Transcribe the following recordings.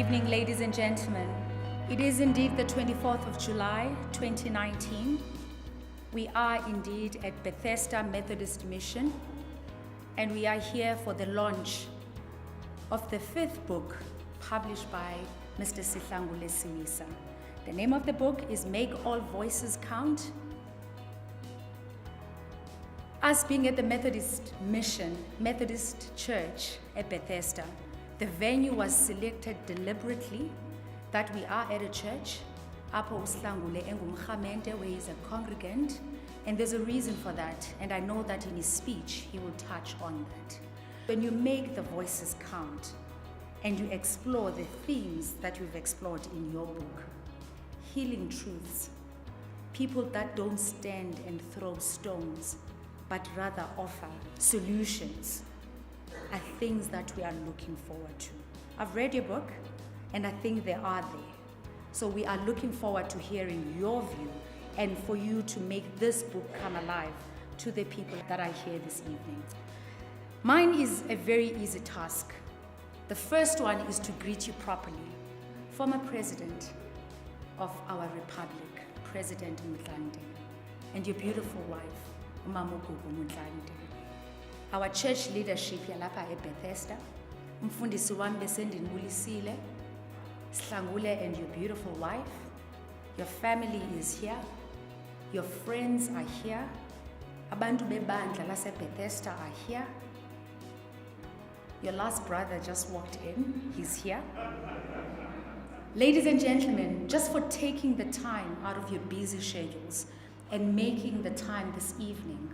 evening, ladies and gentlemen. It is indeed the 24th of July, 2019. We are indeed at Bethesda Methodist Mission, and we are here for the launch of the 5th book published by Mr. Siwisa. The name of the book is Make All Voices Count. Us being at the Methodist Mission, Methodist Church at Bethesda, the venue was selected deliberately that we are at a church, Apho uSihlangule engumkhamente, where he's a congregant, and there's a reason for that, and I know that in his speech he will touch on that. When you make the voices count and you explore the themes that you've explored in your book, healing truths, people that don't stand and throw stones, but rather offer solutions, are things that we are looking forward to. I've read your book, and I think they are there. So we are looking forward to hearing your view and for you to make this book come alive to the people that are here this evening. Mine is a very easy task. The first one is to greet you properly. Former President of our Republic, President Mdlande, and your beautiful wife, Umamugugu Mdlande. Our church leadership yalapha eBethesda, umfundisi wami besendinibulisile, Sihlangule and your beautiful wife, your family is here, your friends are here, abantu bebandla laseBethesda are here. Your last brother just walked in, he's here. Ladies and gentlemen, just for taking the time out of your busy schedules and making the time this evening,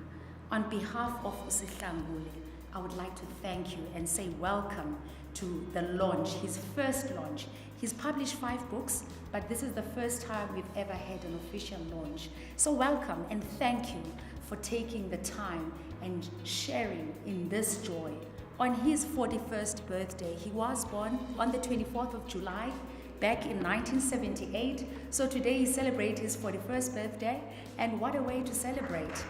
on behalf of Sihlangule, I would like to thank you and say welcome to the launch, his first launch. He's published 5 books, but this is the first time we've ever had an official launch. So welcome and thank you for taking the time and sharing in this joy. On his 41st birthday, he was born on the 24th of July, back in 1978. So today he celebrates his 41st birthday, and what a way to celebrate.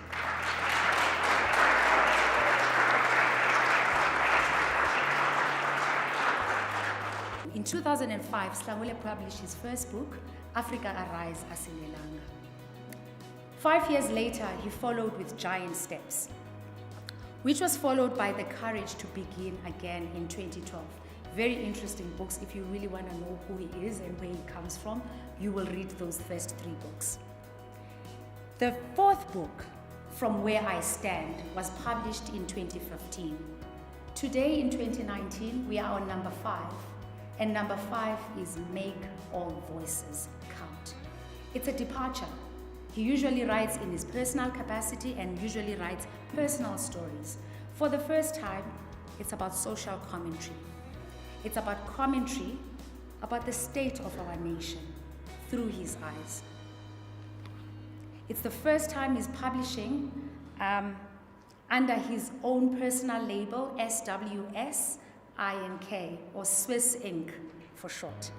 In 2005, Sihlangule published his first book, Africa Arise Asilelanga. 5 years later, he followed with Giant Steps, which was followed by The Courage to Begin Again in 2012. Very interesting books. If you really want to know who he is and where he comes from, you will read those first 3 books. The 4th book, From Where I Stand, was published in 2015. Today in 2019, we are on number 5. And number 5 is Make All Voices Count. It's a departure. He usually writes in his personal capacity and usually writes personal stories. For the first time, it's about social commentary. It's about commentary about the state of our nation through his eyes. It's the first time he's publishing under his own personal label, SWS, INK, or Swiss Inc. for short.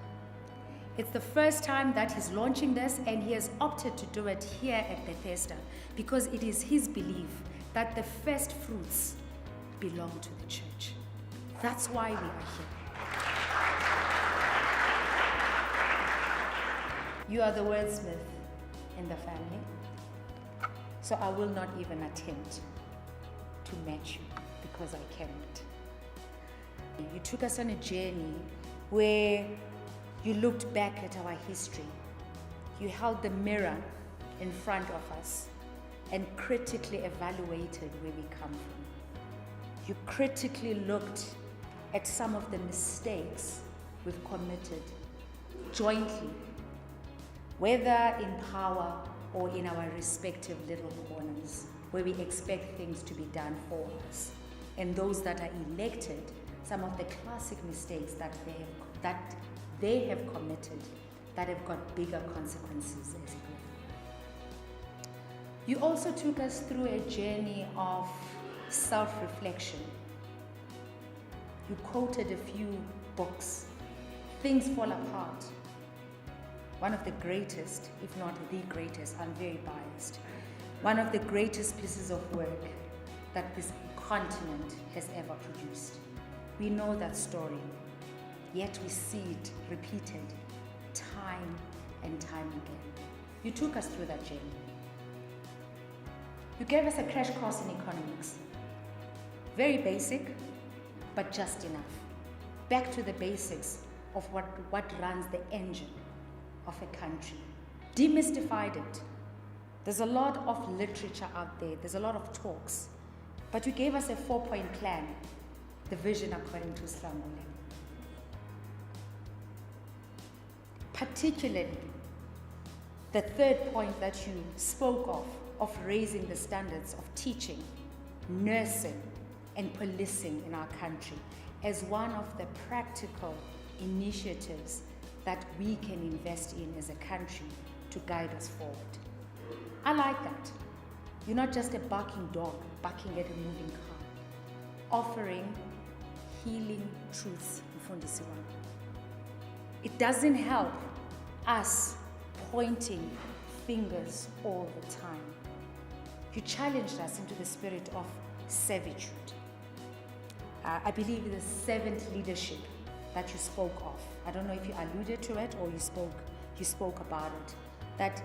It's the first time that he's launching this, and he has opted to do it here at Bethesda because it is his belief that the first fruits belong to the church. That's why we are here. You are the wordsmith in the family, so I will not even attempt to match you because I cannot. You took us on a journey where you looked back at our history. You held the mirror in front of us and critically evaluated where we come from. You critically looked at some of the mistakes we've committed jointly, whether in power or in our respective little corners, where we expect things to be done for us. And those that are elected, some of the classic mistakes that they have committed that have got bigger consequences as it were. You also took us through a journey of self-reflection. You quoted a few books, Things Fall Apart, one of the greatest, if not the greatest, I'm very biased, one of the greatest pieces of work that this continent has ever produced. We know that story. yet we see it repeated time and time again. You took us through that journey. You gave us a crash course in economics. Very basic, but just enough. Back to the basics of what runs the engine of a country. Demystified it. There's a lot of literature out there. There's a lot of talks. But you gave us a 4-point plan, the vision according to Slangule. Particularly, the third point that you spoke of raising the standards of teaching, nursing, and policing in our country as one of the practical initiatives that we can invest in as a country to guide us forward. I like that. You're not just a barking dog, barking at a moving car. Offering healing truths, Mfundisi wami. It doesn't help us pointing fingers all the time. You challenged us into the spirit of servitude. I believe the servant leadership that you spoke of. I don't know if you alluded to it or you spoke about it. That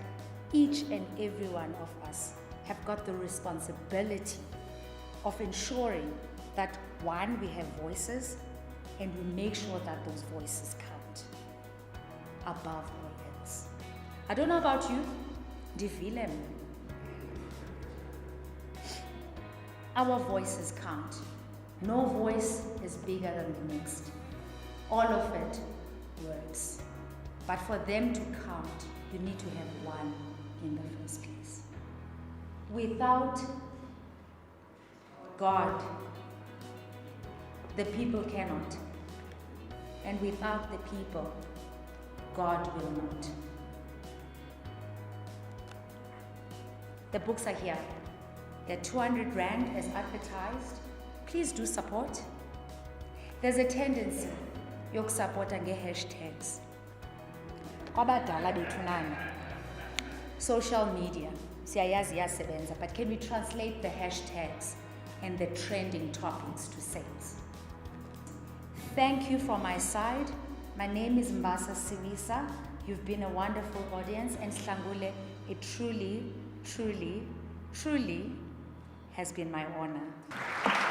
each and every one of us have got the responsibility of ensuring that, one, we have voices, and we make sure that those voices count above all else. I don't know about you, Divile. Our voices count. No voice is bigger than the next. All of it works. But for them to count, you need to have one in the first place. Without God, the people cannot. And without the people, God will not. The books are here. They're 200 Rand as advertised. Please do support. There's a tendency yokusupporta nge-hashtags. Kwabadala bethu nani. Social media, siyayazi iyasebenza, but can we translate the hashtags and the trending topics to sales? Thank you from my side. My name is Mbasa Siwisa. You've been a wonderful audience, and Slangule, it truly, truly, truly has been my honor.